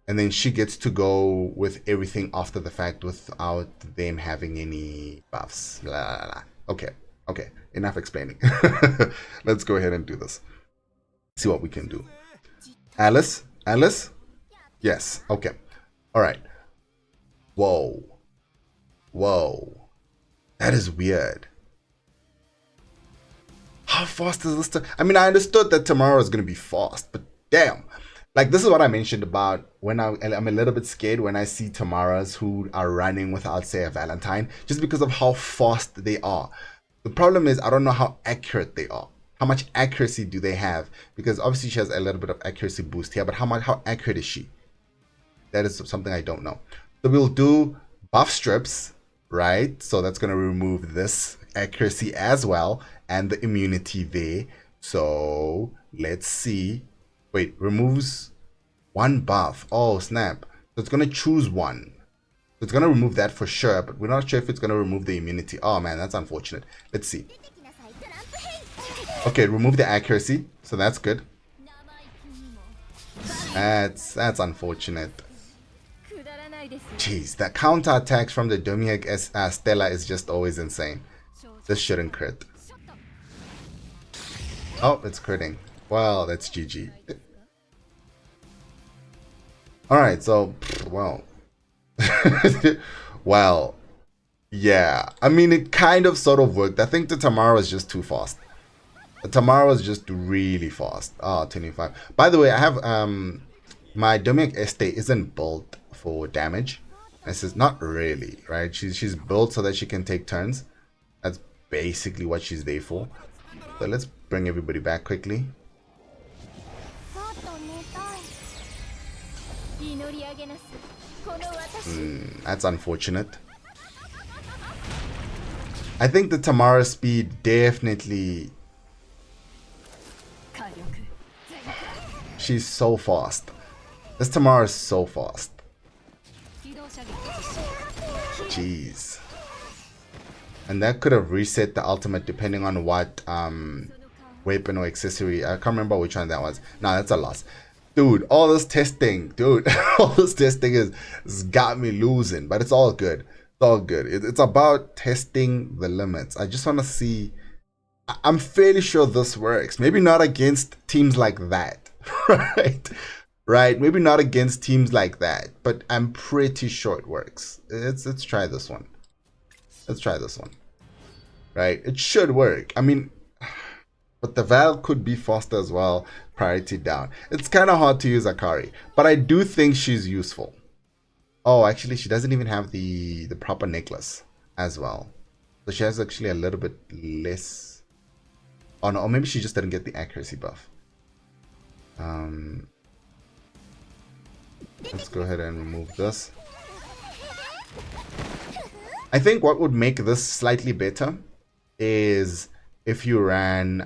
then she gets to go with everything after the fact without them having any buffs. Blah, blah, blah. Okay, enough explaining. Let's go ahead and do this. See what we can do. Alice, yes. Okay. All right. Whoa. That is weird. How fast is this? I mean, I understood that Tamara is going to be fast, but damn. Like, this is what I mentioned about when I'm a little bit scared when I see Tamaras who are running without, say, a Valentine, just because of how fast they are. The problem is I don't know how accurate they are. How much accuracy do they have? Because obviously she has a little bit of accuracy boost here, but how accurate is she? That is something I don't know. So we'll do buff strips, right? So that's going to remove this accuracy as well and the immunity there. So let's see. Wait, removes one buff. Oh, snap. So it's going to choose one. So it's going to remove that for sure, but we're not sure if it's going to remove the immunity. Oh, man, that's unfortunate. Let's see. Okay, remove the accuracy. So that's good. That's unfortunate. Jeez, the counter attacks from the Domiak Stella is just always insane. This shouldn't crit. Oh, it's critting. Well, that's GG. Alright, so, well. Well, yeah. I mean, it kind of sort of worked. I think the Tamara was just too fast. The Tamara was just really fast. Oh, 25. By the way, I have, my Domiak Este isn't built for damage. This is not really, right? She's built so that she can take turns. That's basically what she's there for. So let's bring everybody back quickly. That's unfortunate. I think the Tamara speed definitely... She's so fast. This Tamara is so fast. Jeez. And that could have reset the ultimate depending on what weapon or accessory. I can't remember which one that was. No, that's a loss. Dude, all this testing. Dude, all this testing has got me losing. But it's all good. It's all good. It's about testing the limits. I just want to see... I'm fairly sure this works. Maybe not against teams like that. Right? Right? Maybe not against teams like that. But I'm pretty sure it works. Let's try this one. Let's try this one. Right? It should work. I mean... But the Val could be faster as well. Priority down. It's kind of hard to use Akari. But I do think she's useful. Oh, actually, she doesn't even have the proper necklace as well. So she has actually a little bit less. Oh, no. Or maybe she just didn't get the accuracy buff. Let's go ahead and remove this. I think what would make this slightly better is... if you ran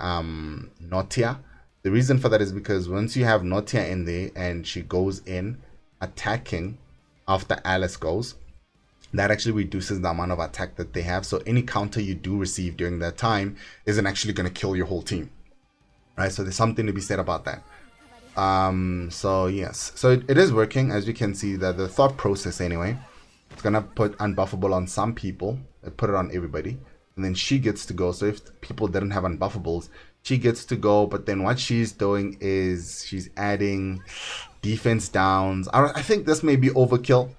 Notia. The reason for that is because once you have Notia in there and she goes in attacking after Alice goes, that actually reduces the amount of attack that they have. So any counter you do receive during that time isn't actually going to kill your whole team. Right? So there's something to be said about that. So yes. So it is working. As you can see, that the thought process anyway. It's going to put unbuffable on some people. Put it on everybody. And then she gets to go. So if people didn't have unbuffables, she gets to go. But then what she's doing is she's adding defense downs. I think this may be overkill.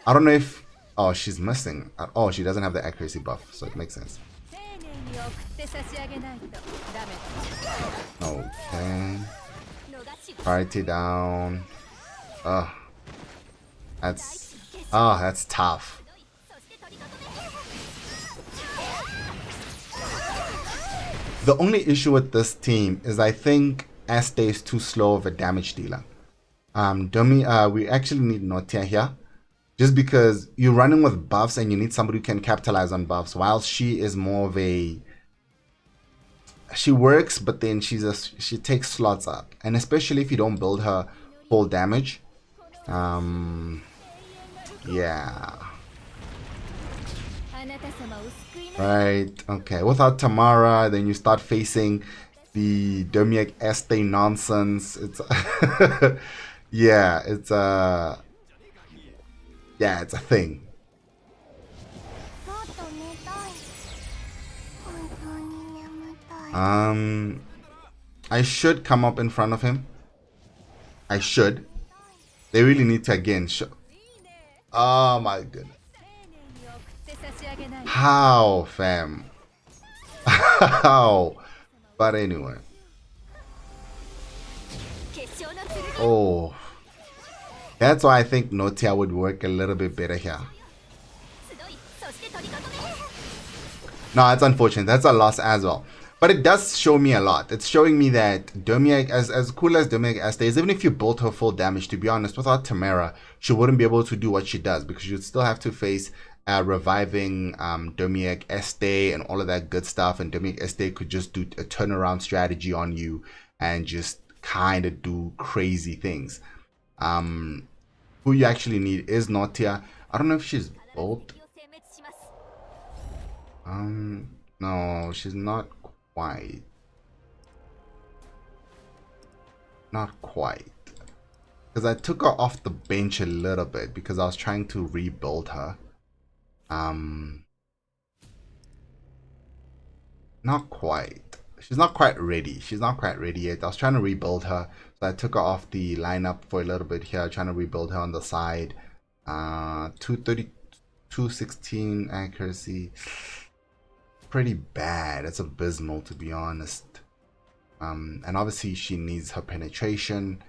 I don't know if... Oh, she's missing. Oh, she doesn't have the accuracy buff. So it makes sense. Okay. Priority down. That's tough. The only issue with this team is I think Este is too slow of a damage dealer. We actually need Notia here. Just because you're running with buffs and you need somebody who can capitalize on buffs. While she is more of a... She works, but then she takes slots up. And especially if you don't build her full damage. Yeah. Right, okay. Without Tamara, then you start facing the Domiak Este nonsense. It's yeah, it's a thing. I should come up in front of him. I should. They really need to again show. Oh my goodness. How, fam? How? But anyway. Oh, that's why I think Notia would work a little bit better here. No, it's unfortunate. That's a loss as well. But it does show me a lot. It's showing me that Domiak, as cool as Domiak Este is, even if you built her full damage, to be honest, without Tamara, she wouldn't be able to do what she does because you'd still have to face reviving Domiak Este and all of that good stuff. And Domiak Este could just do a turnaround strategy on you and just kind of do crazy things. Who you actually need is Notia. I don't know if she's built. No, she's not quite. Not quite. Because I took her off the bench a little bit because I was trying to rebuild her. Not quite. She's not quite ready. She's not quite ready yet. I was trying to rebuild her. So I took her off the lineup for a little bit here, trying to rebuild her on the side. 230, 216 accuracy. Pretty bad. It's abysmal, to be honest. And obviously she needs her penetration.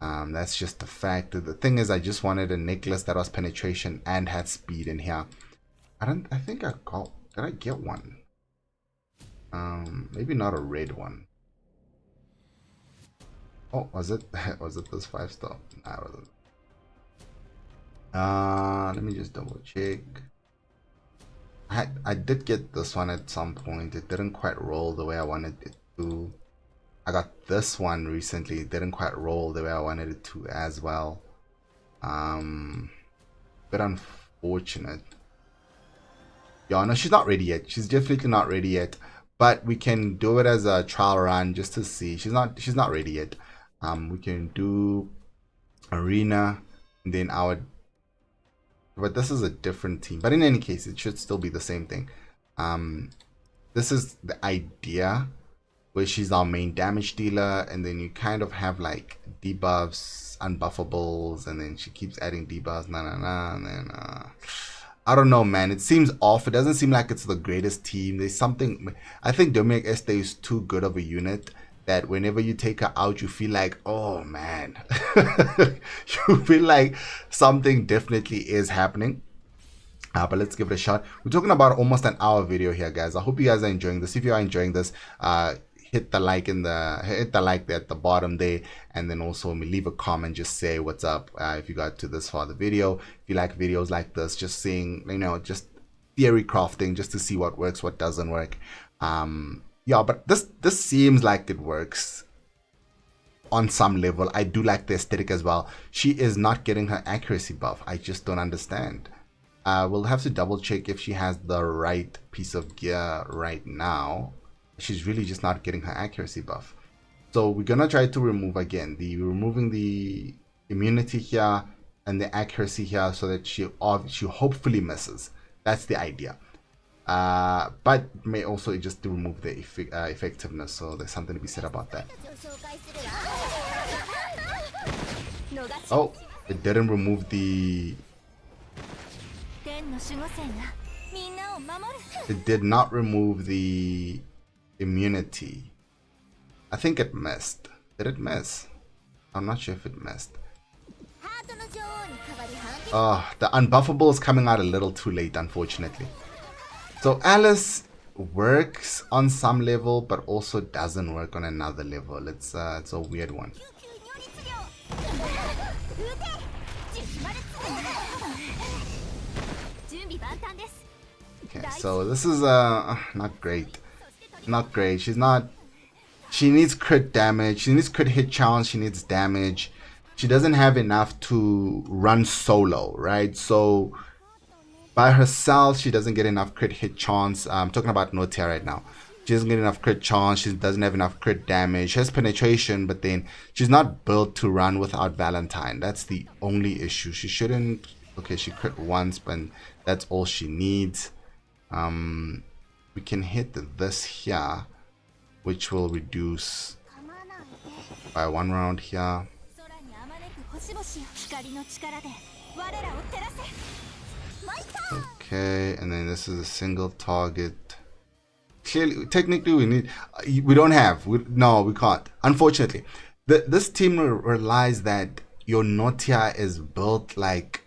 That's just the fact. The thing is, I just wanted a necklace that was penetration and had speed in here. I think I got. Did I get one? Maybe not a red one. Oh, was it? Was it this 5-star? Nah, it wasn't. Let me just double check. I did get this one at some point. It didn't quite roll the way I wanted it to. I got this one recently. It didn't quite roll the way I wanted it to as well. Bit unfortunate. Yeah, no, she's not ready yet. She's definitely not ready yet. But we can do it as a trial run just to see. She's not ready yet. We can do arena, and then but this is a different team. But in any case, it should still be the same thing. This is the idea, where she's our main damage dealer, and then you kind of have like debuffs, unbuffables, and then she keeps adding debuffs, and then I don't know, man. It seems off. It doesn't seem like it's the greatest team. There's something. I think Domiak Este is too good of a unit that whenever you take her out, you feel like, oh man, you feel like something definitely is happening. But let's give it a shot. We're talking about almost an hour video here, guys. I hope you guys are enjoying this. If you are enjoying this, hit the like there at the bottom there, and then also leave a comment, just say what's up if you got to this far of the video. If you like videos like this, just seeing, just theory crafting, just to see what works, what doesn't work. Yeah, but this seems like it works on some level. I do like the aesthetic as well. She is not getting her accuracy buff. I just don't understand. We'll have to double check if she has the right piece of gear right now. She's really just not getting her accuracy buff. So we're gonna try to remove again. Removing the immunity here and the accuracy here, so that she hopefully misses. That's the idea. But may also just to remove the effectiveness. So there's something to be said about that. Oh, it didn't remove the. It did not remove the immunity. I think it missed. Did it miss? I'm not sure if it missed. Oh, the unbuffable is coming out a little too late, unfortunately. So Alice works on some level, but also doesn't work on another level. It's a weird one. Okay, so this is not great. Not great. She needs crit damage. She needs crit hit challenge. She needs damage. She doesn't have enough to run solo, right? So by herself, she doesn't get enough crit hit chance. I'm talking about Notia right now. She doesn't get enough crit chance. She doesn't have enough crit damage. She has penetration, but then she's not built to run without Valentine. That's the only issue. She shouldn't. Okay, she crit once, but that's all she needs. We can hit this here, which will reduce by 1 round here. Okay, and then this is a single target. Clearly, technically, we can't. Unfortunately, This team relies that your Notia is built like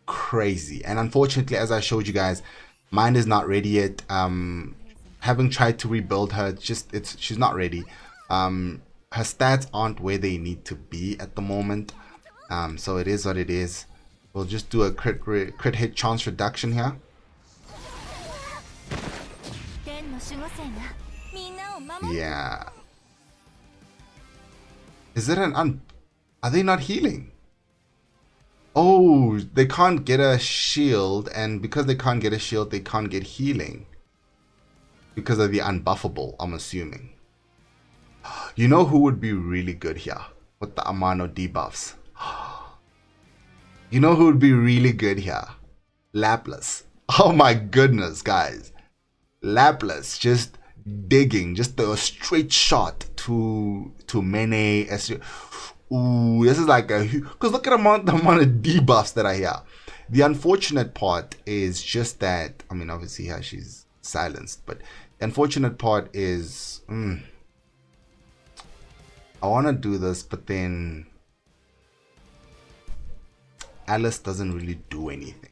crazy, and unfortunately, as I showed you guys, mine is not ready yet. Having tried to rebuild her, she's not ready. Her stats aren't where they need to be at the moment. So it is what it is. We'll just do a crit hit chance reduction here. Yeah. Is it are they not healing? Oh, they can't get a shield, and because they can't get a shield, they can't get healing. Because of the unbuffable, I'm assuming. You know who would be really good here with the Amano debuffs? You know who would be really good here? Laplas. Oh my goodness, guys. Laplas just digging, just a straight shot to Mene. Ooh, this is like a, because look at the amount of debuffs that are here. The unfortunate part is just that, I mean, obviously here she's silenced, but the unfortunate part is, I want to do this, but then Alice doesn't really do anything,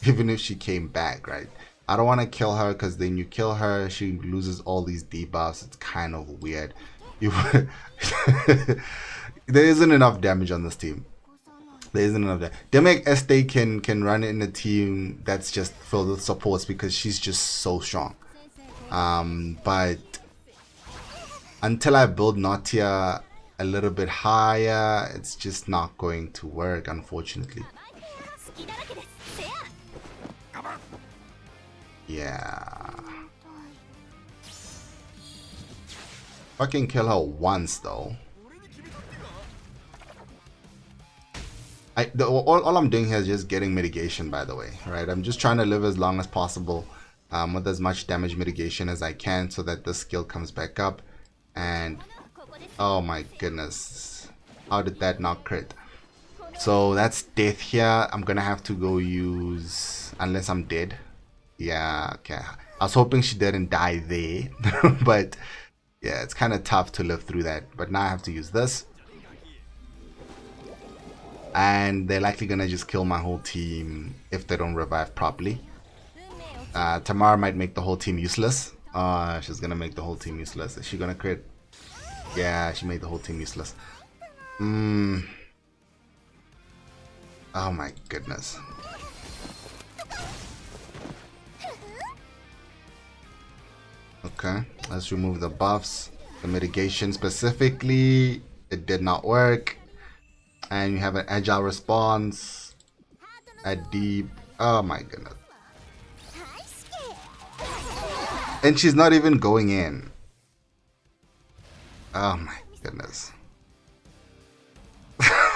even if she came back, right? I don't want to kill her, because then you kill her, she loses all these debuffs. It's kind of weird. There isn't enough damage on this team. There isn't enough damage. Demek Este can run in a team that's just filled with supports because she's just so strong. But until I build Natia a little bit higher, it's just not going to work, unfortunately. Yeah. If I can kill her once though. All I'm doing here is just getting mitigation, by the way, right? I'm just trying to live as long as possible with as much damage mitigation as I can so that the skill comes back up. And oh my goodness, how did that not crit? So that's death here. I'm gonna have to go use, unless I'm dead. Yeah, okay. I was hoping she didn't die there, but yeah, it's kind of tough to live through that. But now I have to use this. And they're likely gonna just kill my whole team if they don't revive properly. Tamara might make the whole team useless. She's gonna make the whole team useless. Is she gonna crit? Yeah, she made the whole team useless. Oh my goodness. Okay, let's remove the buffs. The mitigation specifically, it did not work. And you have an agile response, a deep, oh my goodness. And she's not even going in. Oh my goodness.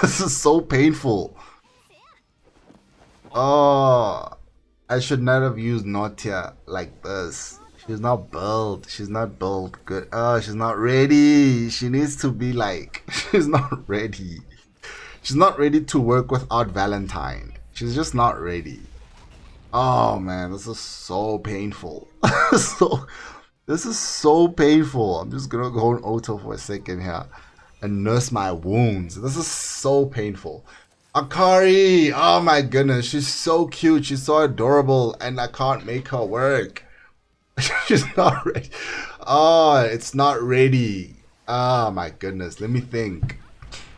This is so painful. Oh, I should not have used Notia like this. She's not built. She's not built good. Oh, she's not ready. She needs to be like, she's not ready. She's not ready to work without Valentine. She's just not ready. Oh man, this is so painful. This is so painful. I'm just gonna go on auto for a second here and nurse my wounds. This is so painful. Akari, oh my goodness, she's so cute. She's so adorable, and I can't make her work. She's not ready. Oh, it's not ready. Oh my goodness, let me think.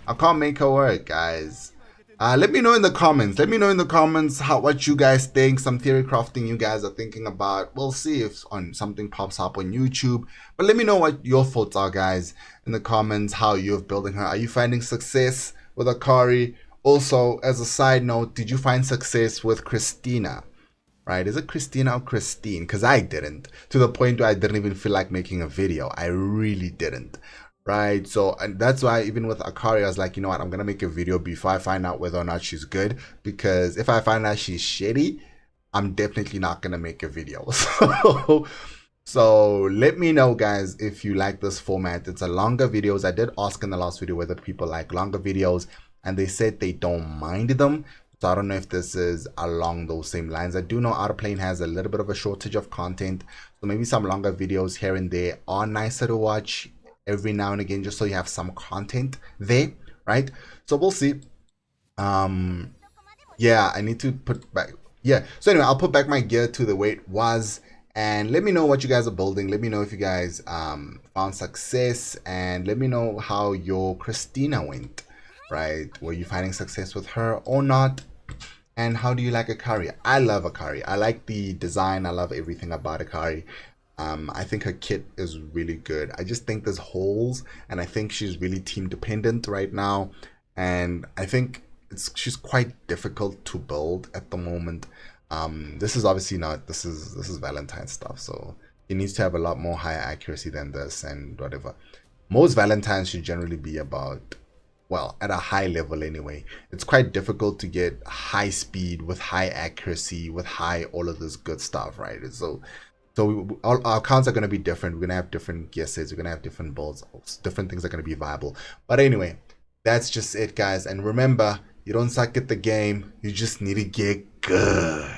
I can't make her work, guys. Let me know in the comments. Let me know in the comments what you guys think. Some theory crafting you guys are thinking about. We'll see if something pops up on YouTube. But let me know what your thoughts are, guys, in the comments. How you're building her. Are you finding success with Akari? Also, as a side note, did you find success with Christina? Right? Is it Christina or Christine? Because I didn't. To the point where I didn't even feel like making a video. I really didn't. Right, so and that's why even with Akari, I was like, you know what, I'm gonna make a video before I find out whether or not she's good, because if I find out she's shitty, I'm definitely not gonna make a video. So let me know, guys, if you like this format. It's a longer videos. I did ask in the last video whether people like longer videos, and they said they don't mind them. So I don't know if this is along those same lines. I do know Outerplane has a little bit of a shortage of content, so maybe some longer videos here and there are nicer to watch every now and again, just so you have some content there, right? So we'll see. Yeah, I need to put back. Yeah. So anyway, I'll put back my gear to the way it was, and let me know what you guys are building. Let me know if you guys found success, and let me know how your Christina went. Right? Were you finding success with her or not? And how do you like Akari? I love Akari. I like the design. I love everything about Akari. I think her kit is really good. I just think there's holes, and I think she's really team dependent right now. And I think she's quite difficult to build at the moment. This is obviously not. This is Valentine stuff, so it needs to have a lot more higher accuracy than this and whatever. Most Valentines should generally be about, well, at a high level anyway. It's quite difficult to get high speed with high accuracy with high all of this good stuff, right? So all our accounts are going to be different. We're going to have different gear sets. We're going to have different builds. Different things are going to be viable. But anyway, that's just it, guys. And remember, you don't suck at the game. You just need to get good.